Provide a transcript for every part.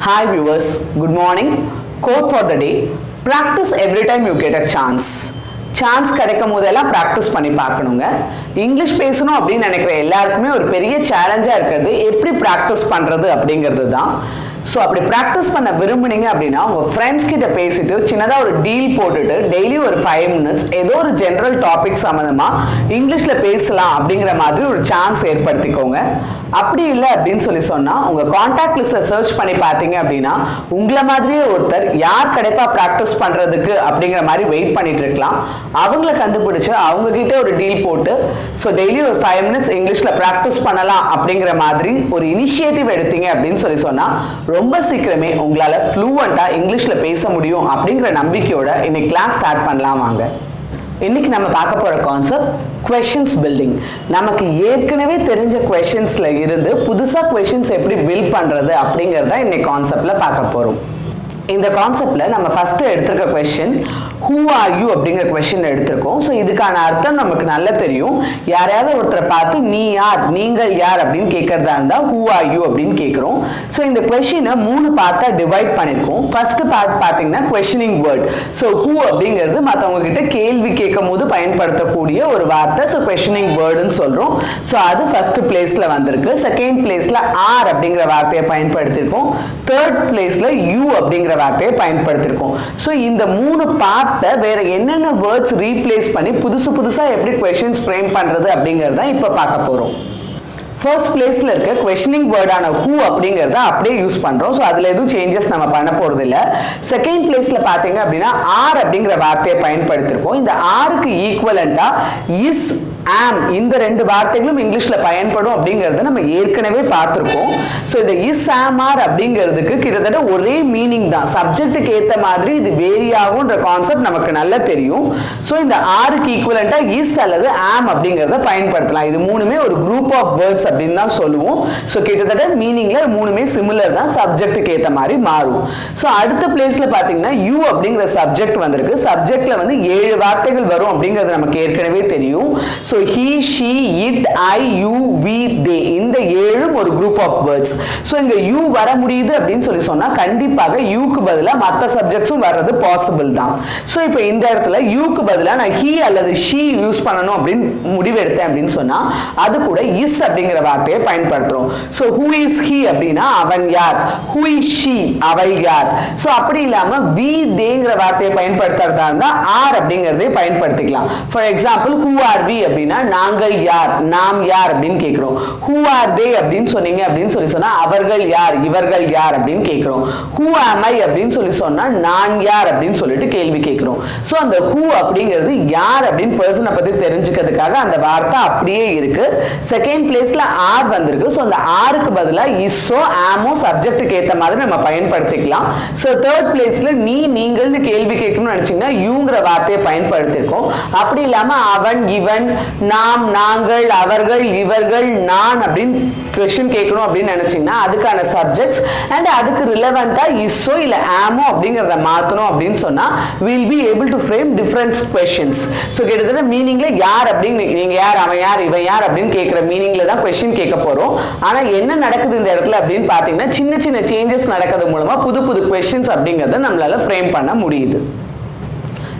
Hi viewers, good morning. Quote for the day. Practice every time you get a chance. Chance கிடைக்கும் போதெல்லாம் practice பண்ணி பார்க்கணுங்க. English பேசணும் அப்படின்னு நினைக்கிற எல்லாருக்குமே ஒரு பெரிய சேலஞ்சாக இருக்கிறது எப்படி ப்ராக்டிஸ் பண்ணுறது அப்படிங்கிறது தான். ஸோ அப்படி ப்ராக்டிஸ் பண்ண விரும்புனீங்க அப்படின்னா உங்கள் ஃப்ரெண்ட்ஸ் கிட்ட பேசிட்டு சின்னதாக ஒரு டீல் போட்டுட்டு டெய்லி ஒரு 5 minutes ஏதோ ஒரு ஜென்ரல் டாபிக் சம்மந்தமாக இங்கிலீஷில் பேசலாம் அப்படிங்கிற மாதிரி ஒரு சான்ஸ் ஏற்படுத்திக்கோங்க. அப்படி இல்லை அப்படின்னு சொன்னால் உங்கள் கான்டாக்ட் லிஸ்ட்டை சர்ச் பண்ணி பார்த்தீங்க அப்படின்னா உங்களை மாதிரியே ஒருத்தர் யார் கிடைப்பா ப்ராக்டிஸ் பண்ணுறதுக்கு அப்படிங்கிற மாதிரி வெயிட் பண்ணிட்டு இருக்கலாம். அவங்கள கண்டுபிடிச்சு அவங்கக்கிட்ட ஒரு டீல் போட்டு ஸோ டெய்லி ஒரு 5 minutes இங்கிலீஷில் ப்ராக்டிஸ் பண்ணலாம் அப்படிங்கிற மாதிரி ஒரு இனிஷியேட்டிவ் எடுத்தீங்க அப்படின்னு சொன்னால் ரொம்ப சீக்கிரமே உங்களால் ஃப்ளூவெண்ட்டாக இங்கிலீஷில் பேச முடியும் அப்படிங்கிற நம்பிக்கையோட இன்னைக்கு கிளாஸ் ஸ்டார்ட் பண்ணலாம் வாங்க. இன்னைக்கு நம்ம பார்க்க போகிற கான்செப்ட் questions building. நமக்கு ஏற்கனவே தெரிஞ்ச questionsல இருந்து புதுசாக questions எப்படி பில்ட் பண்ணுறது அப்படிங்கிறத இன்னைக்கு கான்செப்டில் பார்க்க போகிறோம். இந்த கான்செப்டில் நம்ம ஃபஸ்ட்டு எடுத்திருக்க கொஸ்டின் ஹூ ஆர் யூ அப்படிங்கிற கொஸ்டின் எடுத்திருக்கோம். ஸோ இதுக்கான அர்த்தம் நமக்கு நல்லா தெரியும். யாரையாவது ஒருத்தரை பார்த்து நீ யார், நீங்கள் யார் அப்படின்னு கேட்கறதா இருந்தால் ஹூ ஆர் யூ அப்படின்னு கேட்குறோம். ஸோ இந்த கொஸ்டினை 3 பார்ட்டாக டிவைட் பண்ணியிருக்கோம். ஃபர்ஸ்ட் பார்ட் பார்த்தீங்கன்னா கொஸ்டினிங் வேர்ட். ஸோ ஹூ அப்படிங்கிறது மற்றவங்க கிட்ட கேள்வி கேட்கும் போது பயன்படுத்தக்கூடிய ஒரு வார்த்தை. ஸோ கொஸ்டினிங் வேர்டுன்னு சொல்கிறோம். ஸோ அது ஃபர்ஸ்ட் பிளேஸில் வந்திருக்கு. செகண்ட் பிளேஸில் ஆர் அப்படிங்கிற வார்த்தையை பயன்படுத்தியிருக்கோம். தேர்ட் பிளேஸில் யூ அப்படிங்கிற வார்த்தையை பயன்படுத்தியிருக்கோம். ஸோ இந்த 3 பார்ட்டை வேற என்னென்ன வேர்ட்ஸ் ரீப்ளேஸ் பண்ணி புதுசாக எப்படி கொஸ்டின்ஸ் ஃப்ரேம் பண்ணுறது அப்படிங்கிறத இப்போ பார்க்க போகிறோம். ஃபர்ஸ்ட் பிளேஸில் இருக்க கொஸ்டினிங் வேர்டான ஹூ அப்படிங்கிறத அப்படியே யூஸ் பண்ணுறோம். ஸோ அதில் எதுவும் சேஞ்சஸ் நம்ம பண்ண போகிறது இல்லை. செகண்ட் பிளேஸில் பார்த்தீங்க அப்படின்னா ஆர் அப்படிங்கிற வார்த்தையை பயன்படுத்தியிருக்கோம். இந்த ஆருக்கு ஈக்குவலண்டாக இஸ், ஆம் இந்த 2 வார்த்தைகளும் இங்கிலீஷில் பயன்படும் அப்படிங்கிறத நம்ம ஏற்கனவே பார்த்துருக்கோம். ஸோ இந்த இஸ், ஆம், ஆர் அப்படிங்கிறதுக்கு கிட்டத்தட்ட ஒரே மீனிங் தான். சப்ஜெக்டுக்கு ஏற்ற மாதிரி இது வேரி ஆகுன்ற கான்செப்ட் நமக்கு நல்லா தெரியும். ஸோ இந்த ஆருக்கு ஈக்குவலண்டாக இஸ் அல்லது ஆம் அப்படிங்கிறத பயன்படுத்தலாம். இது 3மே ஒரு குரூப் ஆஃப் வேர்ட்ஸ் அப்படின்னு தான் சொல்லுவோம். ஸோ கிட்டத்தட்ட மீனிங்ல 3மே சிமிலர் தான், சப்ஜெக்டுக்கு ஏற்ற மாதிரி மாறும். ஸோ அடுத்த பிளேஸ்ல பார்த்தீங்கன்னா யூ அப்படிங்கிற சப்ஜெக்ட் வந்திருக்கு. சப்ஜெக்ட்ல வந்து 7 வார்த்தைகள் வரும் அப்படிங்கிறது நமக்கு ஏற்கனவே தெரியும். So he, she, it, I, you, we, they இந்த 7 ஒரு குரூப் ஆஃப் வேர்ட்ஸ். ஸோ இங்க யூ வர முடியுது அப்படின்னு சொன்னா கண்டிப்பாக யூக்கு பதிலாக மற்ற சப்ஜெக்ட்ஸும் வர்றது பாசிபிள் தான். ஸோ இப்போ இந்த இடத்துல யூக்கு பதிலாக நான் he அல்லது she யூஸ் பண்ணணும் அப்படின்னு முடிவெடுத்தேன் அப்படின்னு சொன்னா அது கூட இஸ் அப்படிங்கிற வார்த்தையை பயன்படுத்துறோம். ஸோ who is he அப்படின்னா அவன் யார், who is she அவள் யார். ஸோ அப்படி இல்லாம we theyங்கிற வார்த்தையை பயன்படுத்துறதா இருந்தா ஆர் அப்படிங்கிறதே பயன்படுத்திக்கலாம். For example who are we அப்படின்னா நாங்கள் யார், நாம் யார் அப்படின்னு கேட்கிறோம். who are they அப்படின்னு சொன்னீங்க அப்படின்னு சொன்னா அவர்கள் யார், இவர்கள் யார் அப்படின்னு கேட்கிறோம். who am I அப்படின்னு சொன்னா நான் யார் அப்படின்னு சொல்லிட்டு கேள்வி கேட்கிறோம். ஸோ அந்த who அப்படிங்கிறது யார் அப்படின்னு பர்சனை பத்தி தெரிஞ்சுக்கிறதுக்காக அந்த வார்த்தை அப்படியே இருக்கு. செகண்ட் பிளேஸ்ல ஆர் வந்திருக்கு. ஸோ அந்த ஆருக்கு பதிலாக இஸ்ஸோ ஆமோ சப்ஜெக்டுக்கு ஏற்ற மாதிரி நம்ம பயன்படுத்திக்கலாம். ஸோ தேர்ட் பிளேஸ்ல நீ, நீங்கள்னு கேள்வி கேட்கணும்னு நினைச்சீங்கன்னா யூங்கிற வார்த்தையை பயன்படுத்தியிருக்கோம். அப்படி இல்லாம அவன், இவன், நாம், நாங்கள், அவர்கள், இவர்கள், நான் அப்படின்னு கொஸ்டின் கேட்கணும் அப்படின்னு நினைச்சீங்கன்னா அதுக்கான சப்ஜெக்ட்ஸ் அண்ட் அதுக்கு ரிலவெண்டா இஸ்ஸோ இல்லை ஆமோ அப்படிங்கிறத மாற்றணும் அப்படின்னு சொன்னா will be able to frame different questions. So கிட்டத்தட்ட மீனிங்ல யார் அப்படின்னு நீங்க யார், அவன் யார், இவன் யார் அப்படின்னு கேட்குற மீனிங்ல தான் கொஸ்டின் கேட்க போறோம். ஆனா என்ன நடக்குது இந்த இடத்துல அப்படின்னு பார்த்தீங்கன்னா சின்ன சின்ன சேஞ்சஸ் நடக்கிறது மூலமா புது புது கொஸ்டின்ஸ் அப்படிங்கிறத நம்மளால ஃப்ரேம் பண்ண முடியுது.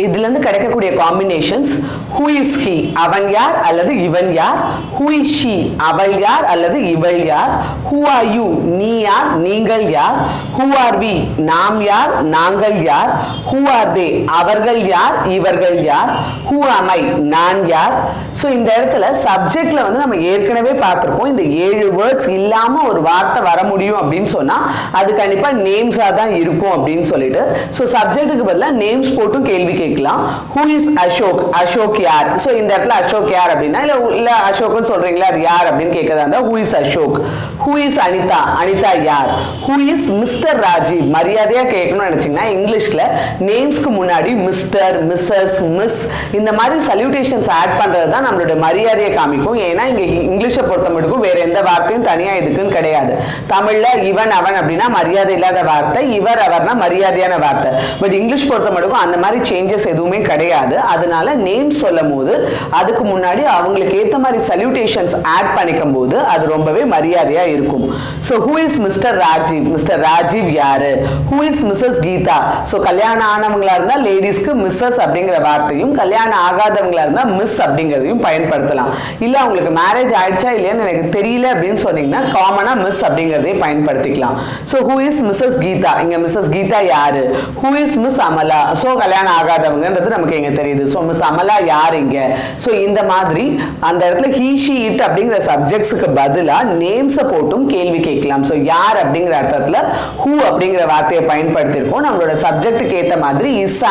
இதுல இருந்து கிடைக்கக்கூடிய காம்பினேஷன்ஸ் who is he அவன் யார் அல்லது இவன் யார், who is she அவள் யார் அல்லது இவள் யார், who are you நீ யார், நீங்கள் யார், who are we நாம் யார், நாங்கள் யார், who are they அவர்கள் யார், இவர்கள் யார், who am I நான் யார். ஸோ இந்த இடத்துல சப்ஜெக்ட்ல வந்து நம்ம ஏற்கனவே பார்த்துருக்கோம். இந்த 7 வேர்ட்ஸ் இல்லாம ஒரு வார்த்தை வர முடியும் அப்படின்னு சொன்னா அது கண்டிப்பா நேம்ஸா தான் இருக்கும் அப்படின்னு சொல்லிட்டு ஸோ சப்ஜெக்ட்டுக்கு பதிலாக நேம்ஸ் போட்டும் கேள்வி கேட்கலாம். who is அசோக், அசோக் யார். ஸோ இந்த இடத்துல அசோக் யார் அப்படின்னா இல்ல அசோக்னு சொல்றீங்களா அது யார் அப்படின்னு கேட்கறதா இருந்தா who is Ashok. who is Anitha, Anitha யார். who is மிஸ்டர் ராஜீவ் மரியாதையா கேட்கணும்னு நினைச்சீங்கன்னா இங்கிலீஷ்ல நேம்ஸ்க்கு முன்னாடி மிஸ்டர், மிஸ்ஸஸ், மிஸ் இந்த மாதிரி சல்யூட்டேஷன்ஸ் ஆட் பண்றது தான் நம்மளோட மரியாதையை காமிக்கும். ஏன்னா இங்க இங்கிலீஷை பொறுத்த மட்டும் வேற எந்த வார்த்தையும் தனியா இதுக்குன்னு கிடையாது. தமிழ்ல இவன், அவன் அப்படின்னா மரியாதை இல்லாத வார்த்தை, இவர், அவர்னா மரியாதையான வார்த்தை. பட் இங்கிலீஷ் பொறுத்த மட்டும் அந்த மாதிரி சேஞ்ச் சேஞ்சஸ் எதுவுமே கிடையாது. அதனால நேம் சொல்லும் போது அதுக்கு முன்னாடி அவங்களுக்கு ஏத்த மாதிரி சல்யூட்டேஷன்ஸ் ஆட் பண்ணிக்கும் போது அது ரொம்பவே மரியாதையா இருக்கும். So who is Mister Rajeev? Mister Rajeev யாரு? Who is Mrs Geetha? So கல்யாணம் ஆனவங்களா இருந்தா லேடிஸ்க்கு மிஸ்ஸஸ் அப்படிங்கிற வார்த்தையும், கல்யாணம் ஆகாதவங்களா இருந்தா மிஸ் அப்படிங்கிறதையும் பயன்படுத்தலாம். இல்ல அவங்களுக்கு மேரேஜ் ஆயிடுச்சா இல்லையான்னு எனக்கு தெரியல அப்படின்னு சொன்னீங்கன்னா காமனா மிஸ் அப்படிங்கிறதே பயன்படுத்திக்கலாம். So who is Mrs Geeta? இங்க மிஸ்ஸஸ் கீதா யாரு? Who is Miss Amala? So கல்யாணம் ஆகாதவங்கன்றது நமக்கு எங்க தெரியுது. ஸோ மிஸ் அமலா யார் இங்க? ஸோ இந்த மாதிரி அந்த இடத்துல ஹீ ஷி இட் அப்படிங்கிற சப்ஜெக்ட்ஸுக்கு பதிலா நேம்ஸை போட்டும் கேள்வி கேட்கலாம். ஸோ யார் அப்படிங்கிற அர்த்தத்துல ஹூ அப்படிங்கிற வார்த்தையை பயன்படுத்தியிருக்கோம். நம்மளோட சப்ஜெக்டுக்கு ஏற்ற மாதிரி இஸ்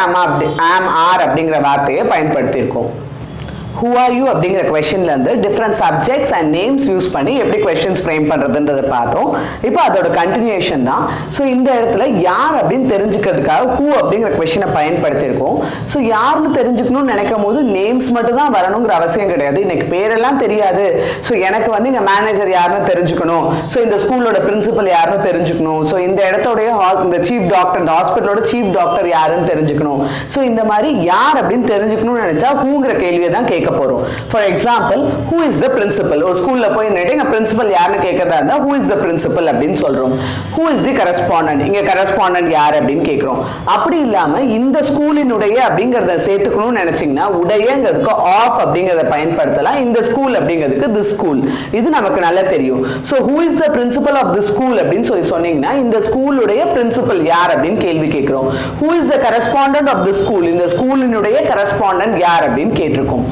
ஆம் ஆர் அப்படிங்கிற வார்த்தையை பயன்படுத்தியிருக்கோம். who are you அப்படிங்கிற கொஸ்டின்ல இருந்து different subjects and names use பண்ணி எப்படி கொஸ்டின்ஸ் ஃப்ரேம் பண்றதுன்றதை பார்த்தோம். இப்போ அதோட கண்டினியூஷன் தான். ஸோ இந்த இடத்துல யார் அப்படின்னு தெரிஞ்சுக்கிறதுக்காக who அப்படிங்கிற கொஸ்டினை பயன்படுத்தியிருக்கோம். ஸோ யாருன்னு தெரிஞ்சுக்கணும்னு நினைக்கும் போது நேம்ஸ் மட்டும் தான் வரணுங்கிற அவசியம் கிடையாது. இன்னைக்கு பேரெல்லாம் தெரியாது, ஸோ எனக்கு வந்து இங்கே மேனேஜர் யாருன்னு தெரிஞ்சுக்கணும், ஸோ இந்த ஸ்கூலோட பிரின்சிபல் யாருன்னு தெரிஞ்சுக்கணும், ஸோ இந்த இடத்தோடைய இந்த சீஃப் டாக்டர், இந்த ஹாஸ்பிட்டலோட சீஃப் டாக்டர் யாருன்னு தெரிஞ்சுக்கணும். ஸோ இந்த மாதிரி யார் அப்படின்னு தெரிஞ்சுக்கணும்னு நினைச்சா ஹூங்கிற கேள்வியை தான் கேட்க போறோம். For example who is the principal? ஒரு ஸ்கூல்ல போய் நின்னுட்டு பிரின்சிபல் யாருன்னு கேட்கறதா இருந்தா who is the principal அப்படின்னு சொல்றோம். who is the correspondent? இங்க correspondent யார் அப்படின்னு கேட்கிறோம். அப்படி இல்லாம இந்த ஸ்கூலினுடைய அப்படிங்கறத சேர்த்துக்கணும்னு நினைச்சீங்கன்னா உடையங்கிறதுக்கு ஆஃப் அப்படிங்கறத பயன்படுத்தலாம். இந்த ஸ்கூல் அப்படிங்கிறதுக்கு this school, இது நமக்கு நல்லா தெரியும். so who is the principal of the school அப்படின்னு சொல்லி சொன்னீங்கன்னா இந்த ஸ்கூலுடைய பிரின்சிபல் யார் அப்படின்னு கேள்வி கேட்கிறோம். who is the correspondent of the school? இந்த ஸ்கூலினுடைய correspondent யார் அப்படின்னு கேட்டிருக்கோம்.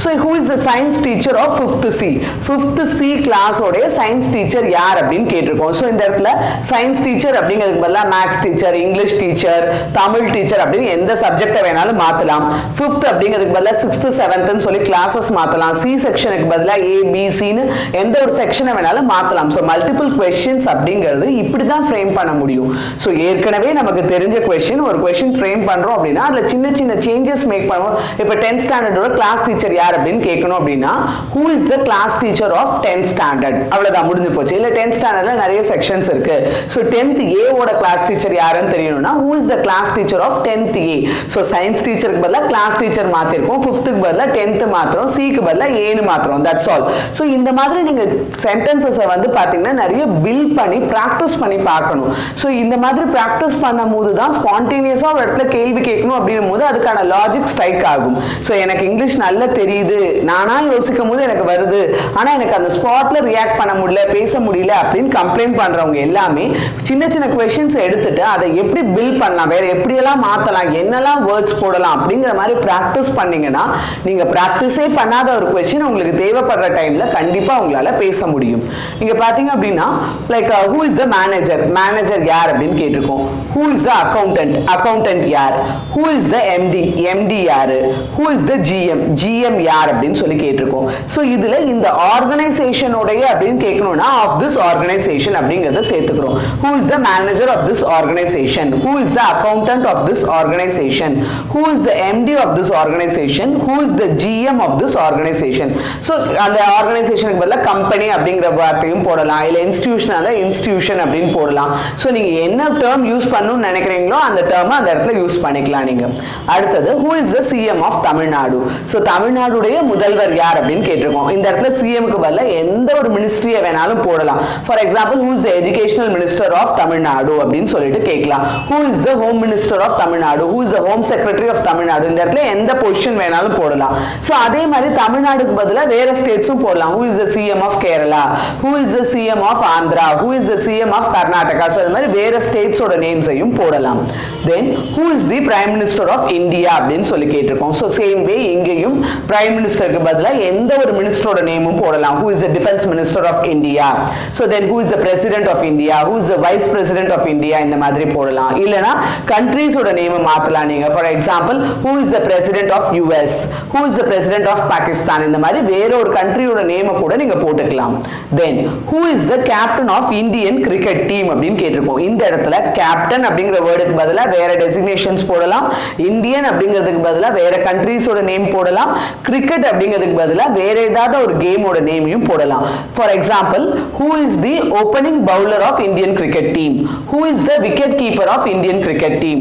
So who is the science teacher of 5th C? 5th C class உடைய science teacher யார் அப்படின்னு கேட்டிருக்கோம். ஸோ இந்த இடத்துல சயின்ஸ் டீச்சர் அப்படிங்கிறதுக்கு பதிலாக maths teacher, English teacher, Tamil teacher அப்படின்னு எந்த சப்ஜெக்டை வேணாலும் மாற்றலாம். 5th அப்படிங்கிறதுக்கு பதிலாக 6th 7th சொல்லி கிளாஸஸ் மாற்றலாம். சி செக்ஷனுக்கு பதிலாக ஏபிசின்னு எந்த ஒரு செக்ஷனை வேணாலும் மாற்றலாம். ஸோ மல்டிபிள் கொஸ்டின்ஸ் அப்படிங்கிறது இப்படி தான் ஃப்ரேம் பண்ண முடியும். ஸோ ஏற்கனவே நமக்கு தெரிஞ்ச கொஸ்டின் ஒரு கொஸ்டின் ஃப்ரேம் பண்ணுறோம் அப்படின்னா அதில் சின்ன சின்ன சேஞ்சஸ் மேக் பண்ணுவோம். இப்போ 10th ஸ்டாண்டர்டோட கிளாஸ் டீச்சர் யார் அப்படின்னு கேட்கணும் அப்படின்னா who is the class teacher of 10th standard? அவ்வளவுதான், முடிஞ்சு போச்சு. இல்ல 10th ஸ்டாண்டர்ட்ல நிறைய செக்ஷன்ஸ் இருக்கு. சோ 10th A ஓட கிளாஸ் டீச்சர் யாருன்னு தெரியணும்னா who is the class teacher of 10th A? So science டீச்சருக்கு பதிலா கிளாஸ் டீச்சர் மாத்திருக்கோம். 5th பதிலா 10th மாத்திரம், C க்கு பதிலா A னு மாத்திரம். That's all. சோ இந்த மாதிரி நீங்க சென்டென்சஸ் வந்து பாத்தீங்கன்னா நிறைய பில்ட் பண்ணி பிராக்டிஸ் பண்ணி பார்க்கணும். சோ இந்த மாதிரி பிராக்டிஸ் பண்ணும்போது தான் ஸ்பான்டேனியஸா ஒரு இடத்துல கேள்வி கேட்கணும் அப்படின்னும் போது அதுக்கான லாஜிக் ஸ்ட்ரைக் ஆகும். சோ எனக்கு இங்கிலீஷ் நல்லா தெரியுது, நானா யோசிக்கும் போது எனக்கு வருது, ஆனா எனக்கு அந்த ஸ்பாட்ல ரியாக்ட் பண்ண முடியல, பேச முடியல அப்படின்னு கம்ப்ளைண்ட் பண்றவங்க எல்லாமே சின்ன சின்ன क्वेश्चंस எடுத்துட்டு அதை எப்படி பில்ட் பண்ணலாம், வேற எப்படி எல்லாம் மாத்தலாம், என்னெல்லாம் வேர்ட்ஸ் போடலாம் அப்படிங்கிற மாதிரி பிராக்டிஸ் பண்ணீங்கன்னா நீங்க பிராக்டிஸே பண்ணாத ஒரு क्वेश्चन உங்களுக்கு தேவைப்படுற டைம்ல கண்டிப்பா உங்களால பேச முடியும். நீங்க பாத்தீங்க அப்படின்னா like who is the manager? Manager யார் அப்படின்னு கேட்டிருக்கோம். who is the accountant? Accountant யார்? who is the MD? MD யாரு? who is the GM? GM யார் அப்படின்னு சொல்லி கேட்டிருக்கோம். ஸோ இதுல இந்த ஆர்கனைசேஷனோடைய அப்படின்னு கேட்கணும்னா ஆஃப் திஸ் ஆர்கனைசேஷன் அப்படிங்கிறத சேர்த்துக்கிறோம். who is the manager of this organization? who is the accountant of this organization? who is the MD of this organization? who is the GM of this organization? So அந்த ஆர்கனைசேஷனுக்கு பதிலாக company அப்படிங்கிற வார்த்தையும் போடலாம், இல்லை institution அந்த institution அப்படின்னு போடலாம். So நீங்க என்ன டேர்ம் யூஸ் பண்ணணும்னு நினைக்கிறீங்களோ அந்த டேர்மை அந்த இடத்துல யூஸ் பண்ணிக்கலாம் நீங்க. அடுத்தது who is the CM of Tamil Nadu? So தமிழ்நாடுடைய முதல்வர் யார் அப்படின்னு கேட்டிருக்கோம். இந்த இடத்துல சிஎம்க்கு பதிலா எந்த ஒரு மினிஸ்ட்ரியை வேணாலும் போடலாம். For example who is the educational minister of Tamil Nadu அப்படின்னு சொல்லிட்டு கேட்கலாம். who is the home minister of Tamil Nadu? who is the home secretary of Tamil Nadu? இந்த இடத்துல எந்த பொசிஷன் வேணாலும் போடலாம். ஸோ அதே மாதிரி தமிழ்நாடுக்கு பதிலா வேற ஸ்டேட்ஸும் போடலாம். who is the CM of Kerala? who is the CM of Andhra? who is the CM of Karnataka? So இது மாதிரி வேற ஸ்டேட்ஸோட நேம்ஸையும் போடலாம். தென் who is the prime minister of India அப்படின்னு சொல்லி கேட்டிருக்கோம். ஸோ சேம் வே இங்கேயும் பிரைம் மினிஸ்டருக்கு பதிலா எந்த ஒரு மினிஸ்டரோட நேமும் போடலாம். who is the defense minister of India? so then who is the president of India? who is the vice president of India? இந்த மாதிரி போடலாம். இல்லனா கண்ட்ரீஸோட நேமை மாத்தலாம் நீங்க. For example who is the president of US? who is the president of Pakistan? இந்த மாதிரி வேற ஒரு கண்ட்ரியோட நேமை கூட நீங்க போட்டுக்கலாம். then who is the captain of Indian cricket team அப்படின்னு கேட்டிருக்கோம். இந்த இடத்துல கேப்டன் அப்படிங்கிற வேர்டுக்கு பதிலா வேற டெசிக்னேஷன்ஸ் போடலாம். இந்தியன் அப்படிங்கிறதுக்கு பதிலா வேற கண்ட்ரீஸோட நேம் போடலாம். கிரிக்கெட் அப்படிங்கிறதுக்கு பதிலா வேற ஏதாவது ஒரு கேமோட நேமையும் போடலாம். For example who is the opening bowler of Indian cricket team? who is the wicket keeper of Indian cricket team?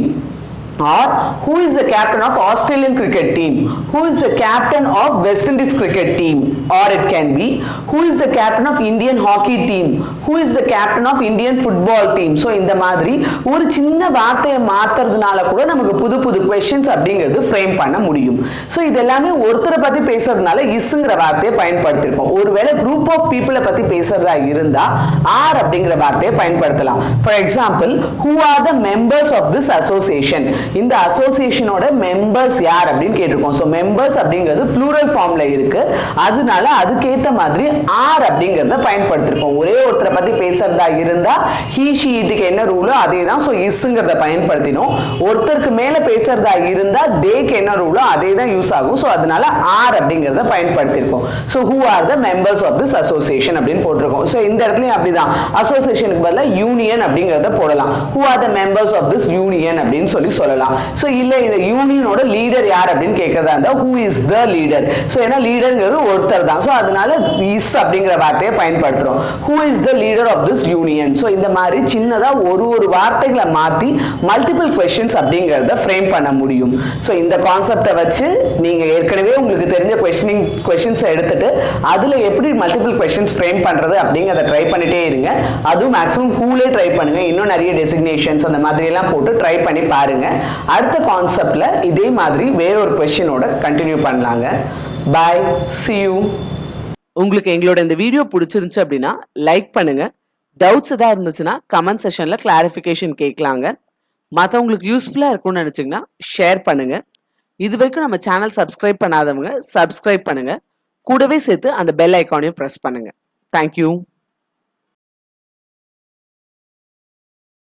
Or who is the captain of Australian cricket team? Who is the captain of West Indies cricket team? Or it can be who is the captain of Indian hockey team? Who is the captain of Indian football team? So இந்த மாதிரி ஒரு சின்ன வார்த்தையை மாத்துறதுனால கூட நமக்கு புது புது questions அப்படிங்கிறது ஃப்ரேம் பண்ண முடியும். ஸோ இது எல்லாமே ஒருத்தரை பத்தி பேசுறதுனால இஸ்ங்கிற வார்த்தையை பயன்படுத்திருக்கோம். ஒருவேளை குரூப் ஆஃப் பீப்புளை பத்தி பேசுறதா இருந்தா ஆர் அப்படிங்கிற வார்த்தையை பயன்படுத்தலாம். For example, who are the members of this association? இந்த அசோசியேஷனோட மெம்பர்ஸ் யார் அப்படின்னு கேட்டிருக்கோம். ஸோ மெம்பர்ஸ் அப்படிங்கிறது ப்ளூரல் ஃபார்ம்ல இருக்கு, அதனால அதுக்கேற்ற மாதிரி ஆர் அப்படிங்கிறத பயன்படுத்திருக்கோம். ஒரே ஒருத்தரை பத்தி பேசுறதா இருந்தா ஹீ ஷி இதுக்கு என்ன ரூலோ அதே தான். ஸோ இஸ்ங்கிறத பயன்படுத்தினோம். ஒருத்தருக்கு மேல பேசுறதா இருந்தா தேக்கு என்ன ரூலோ அதே தான் யூஸ் ஆகும். ஸோ அதனால ஆர் அப்படிங்கிறத பயன்படுத்திருக்கோம். So who are the members of this association அப்படின்னு போட்டிருக்கோம். ஸோ இந்த இடத்துலயும் அப்படிதான், அசோசியேஷனுக்கு பதிலாக யூனியன் அப்படிங்கிறத போடலாம். Who are the members of this union அப்படின்னு சொல்லலாம். சோ இல்ல இந்த யூனியனோட லீடர் யார் அப்படின்னு கேட்கறதா இருந்தா who is the leader? So ஏன்னா லீடர்ங்கிறது ஒருத்தர் தான். சோ அதனால is அப்படிங்கிற வார்த்தையை பயன்படுத்துறோம். who is the leader of this union? So இந்த மாதிரி சின்னதா ஒரு வார்த்தைகளை மாத்தி மல்டிபிள் questions அப்படிங்கறத ஃப்ரேம் பண்ண முடியும். சோ இந்த கான்செப்டை வச்சு நீங்க ஏற்கனவே உங்களுக்கு தெரிஞ்ச questions எடுத்துட்டு அதுல எப்படி மல்டிபிள் questions ஃப்ரேம் பண்றது அப்படிங்கறத ட்ரை பண்ணிட்டே இருங்க. அதுவும் மேக்ஸிமம் ஹூலே ட்ரை பண்ணுங்க. இன்னும் நிறைய டெசிக்னேஷன்ஸ் அந்த மாதிரி எல்லாம் போட்டு ட்ரை பண்ணி பாருங்க. அடுத்த கான்செப்ட்ல இதே மாதிரி வேற ஒரு क्वेश्चनோட கண்டினியூ பண்ணலாங்க. Bye, see you. உங்களுக்கு எங்களோட இந்த வீடியோ பிடிச்சிருந்துச்சு அப்படின்னா லைக் பண்ணுங்க. டவுட்ஸ் ஏதாவது இருந்துச்சுன்னா கமெண்ட் செக்ஷன்ல கிளாரிஃபிகேஷன் கேட்கலாங்க. மற்றவங்களுக்கு யூஸ்ஃபுல்லா இருக்கும்னு நினைச்சீங்கன்னா ஷேர் பண்ணுங்க. இது வரைக்கும் நம்ம சேனல் சப்ஸ்கிரைப் பண்ணாதவங்க சப்ஸ்கிரைப் பண்ணுங்க. கூடவே சேர்த்து அந்த பெல் ஐக்கானையும் பிரஸ் பண்ணுங்க. தேங்க்யூ.